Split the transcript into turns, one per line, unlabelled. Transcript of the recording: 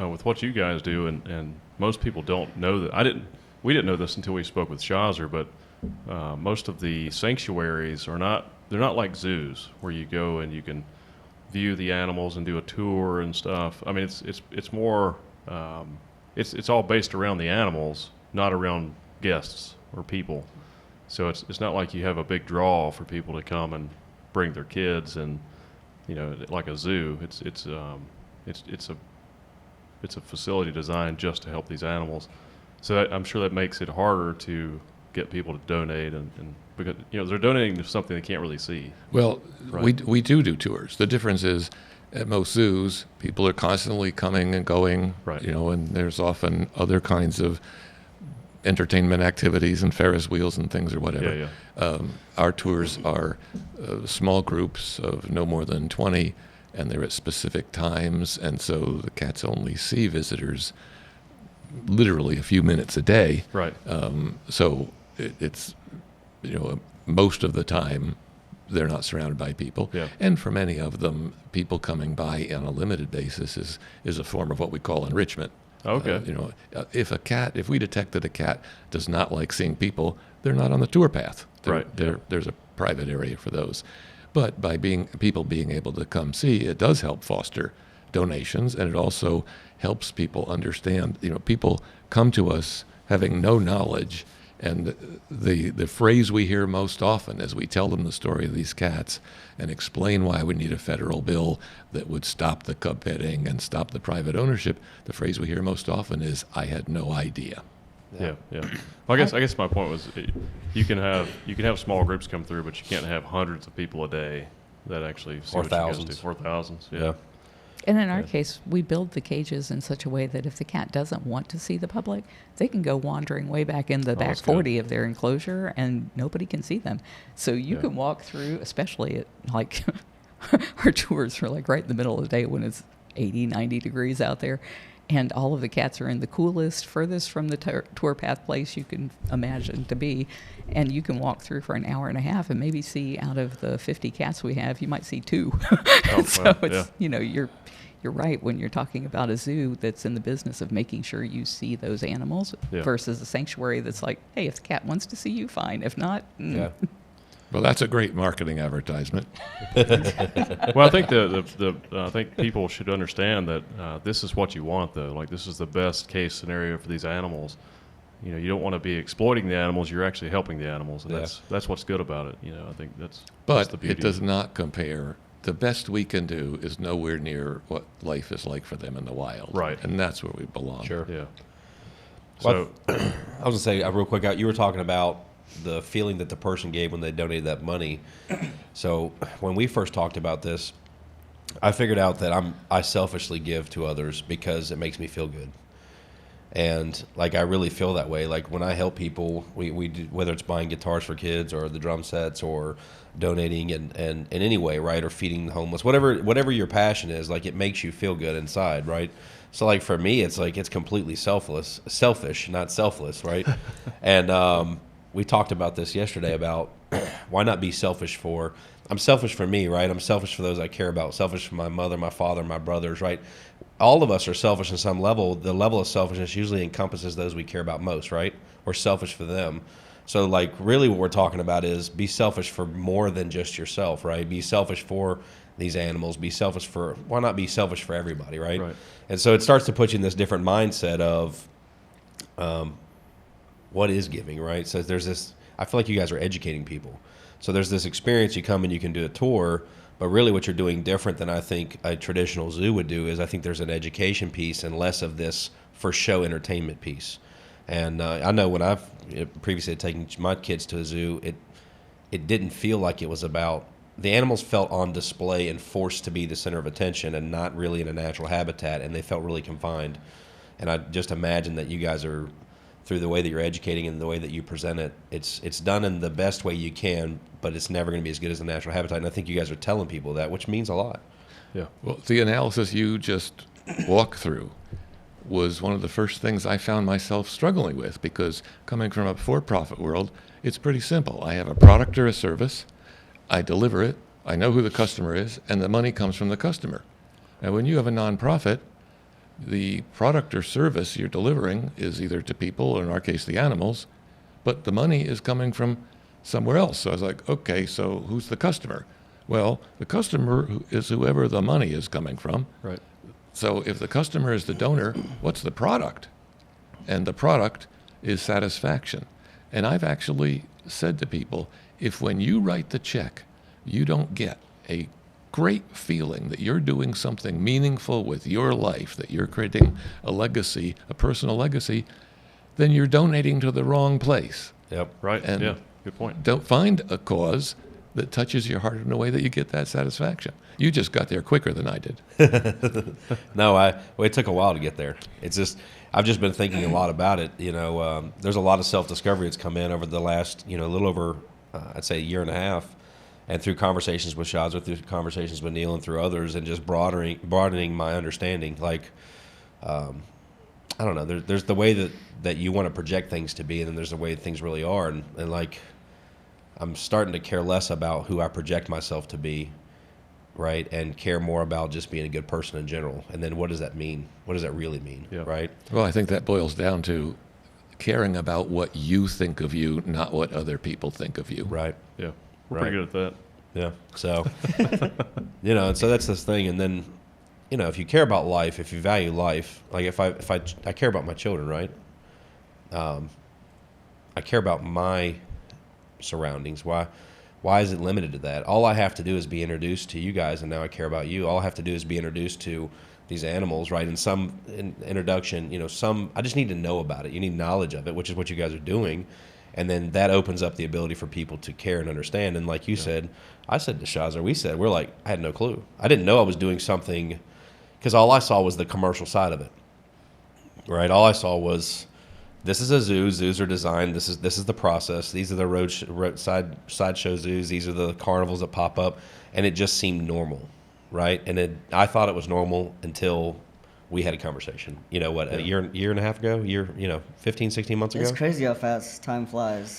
with what you guys do, and most people don't know that. We didn't know this until we spoke with Shazir, but most of the sanctuaries they're not like zoos where you go and you can view the animals and do a tour and stuff. I mean, it's more it's all based around the animals, not around guests or people. So it's not like you have a big draw for people to come and bring their kids, and like a zoo. It's a facility designed just to help these animals. So I'm sure that makes it harder to get people to donate, and because they're donating to something they can't really see.
Well,
right.
we do tours. The difference is at most zoos, people are constantly coming and going,
right.
And there's often other kinds of entertainment activities and Ferris wheels and things or whatever.
Yeah.
Our tours are small groups of no more than 20, and they're at specific times, and so the cats only see visitors literally a few minutes a day.
Right.
So it's most of the time they're not surrounded by people.
Yeah.
And for many of them, people coming by on a limited basis is a form of what we call enrichment.
Okay.
If we detect that a cat does not like seeing people, they're not on the tour path.
Right.
There's a private area for those. But by people being able to come see, it does help foster donations, and it also helps people understand. People come to us having no knowledge, and the phrase we hear most often as we tell them the story of these cats and explain why we need a federal bill that would stop the cub petting and stop the private ownership, the phrase we hear most often is, "I had no idea."
Yeah. Well, I guess my point was, you can have small groups come through, but you can't have hundreds of people a day that actually see
or
what you guys
thousands.
do. Or thousands. Yeah.
And in our case, we build the cages in such a way that if the cat doesn't want to see the public, they can go wandering way back in the back
that's good.
40 of their enclosure, and nobody can see them. So you
Yeah.
can walk through, especially at our tours are right in the middle of the day when it's 80, 90 degrees out there. And all of the cats are in the coolest, furthest from the tour path place you can imagine to be. And you can walk through for an hour and a half and maybe see, out of the 50 cats we have, you might see 2. So it's, you're right when you're talking about a zoo that's in the business of making sure you see those animals versus a sanctuary that's like, hey, if the cat wants to see you, fine. If not,
Well, that's a great marketing advertisement.
Well, I think I think people should understand that this is what you want, though. Like, this is the best case scenario for these animals. You don't want to be exploiting the animals. You're actually helping the animals, and that's what's good about it. I think that's the beauty.
It does not compare. The best we can do is nowhere near what life is like for them in the wild.
Right.
And that's where we belong.
Sure.
Yeah.
Well,
So,
I was going to say real quick, you were talking about the feeling that the person gave when they donated that money. So when we first talked about this, I figured out that I selfishly give to others because it makes me feel good. And I really feel that way. Like when I help people, we do, whether it's buying guitars for kids or the drum sets or donating and in any way, right, or feeding the homeless, whatever your passion is, it makes you feel good inside, right? So for me, it's it's completely selfish, not selfless, right? And we talked about this yesterday about why not be selfish for. I'm selfish for me, right? I'm selfish for those I care about. Selfish for my mother, my father, my brothers, right? All of us are selfish on some level. The level of selfishness usually encompasses those we care about most, right? We're selfish for them. So really what we're talking about is be selfish for more than just yourself, right? Be selfish for these animals. Be selfish for, why not be selfish for everybody, right? And so it starts to put you in this different mindset of what is giving, right? So there's this, I feel like you guys are educating people. So there's this experience, you come and you can do a tour, but really what you're doing different than I think a traditional zoo would do is I think there's an education piece and less of this for show entertainment piece. And I know when I've previously taken my kids to a zoo, it didn't feel like it was about, the animals felt on display and forced to be the center of attention and not really in a natural habitat, and they felt really confined. And I just imagine that you guys are, through the way that you're educating and the way that you present it, it's done in the best way you can, but it's never going to be as good as the natural habitat. And I think you guys are telling people that, which means a lot.
Yeah.
Well, the analysis you just walked through was one of the first things I found myself struggling with, because coming from a for-profit world, it's pretty simple. I have a product or a service, I deliver it, I know who the customer is, and the money comes from the customer. Now, when you have a nonprofit, the product or service you're delivering is either to people, or in our case, the animals, but the money is coming from somewhere else. So I was like, okay, so who's the customer? Well, the customer is whoever the money is coming from.
Right.
So if the customer is the donor, what's the product? And the product is satisfaction. And I've actually said to people, if when you write the check, you don't get a great feeling that you're doing something meaningful with your life, that you're creating a legacy, a personal legacy, then you're donating to the wrong place.
Yep.
Right.
And
yeah. Good point.
Don't find a cause that touches your heart in a way that you get that satisfaction. You just got there quicker than I did.
No, it took a while to get there. It's just, I've just been thinking a lot about it. There's a lot of self-discovery that's come in over the last, a little over, I'd say, a year and a half. And through conversations with Shazir, through conversations with Neil, and through others, and just broadening my understanding. Like, I don't know, there's the way that you want to project things to be, and then there's the way things really are. And like, I'm starting to care less about who I project myself to be, right? And care more about just being a good person in general. And then what does that mean? What does that really mean,
Yeah.
right?
Well, I think that boils down to caring about what you think of you, not what other people think of you.
Right.
Yeah. We're
Right.
pretty good at that.
Yeah. So, and so that's this thing. And then, if you care about life, if you value life, like if I care about my children, right? I care about my surroundings. Why is it limited to that? All I have to do is be introduced to you guys, and now I care about you. All I have to do is be introduced to these animals, right? In some introduction, I just need to know about it. You need knowledge of it, which is what you guys are doing. And then that opens up the ability for people to care and understand. And like you said, I said to Shazir, we're like, I had no clue. I didn't know I was doing something, because all I saw was the commercial side of it, right? All I saw was, this is a zoo. Zoos are designed. This is the process. These are the roadside sideshow zoos. These are the carnivals that pop up, and it just seemed normal, right? And I thought it was normal until we had a conversation. A year and a half ago, 15, 16 months ago.
It's crazy how fast time flies.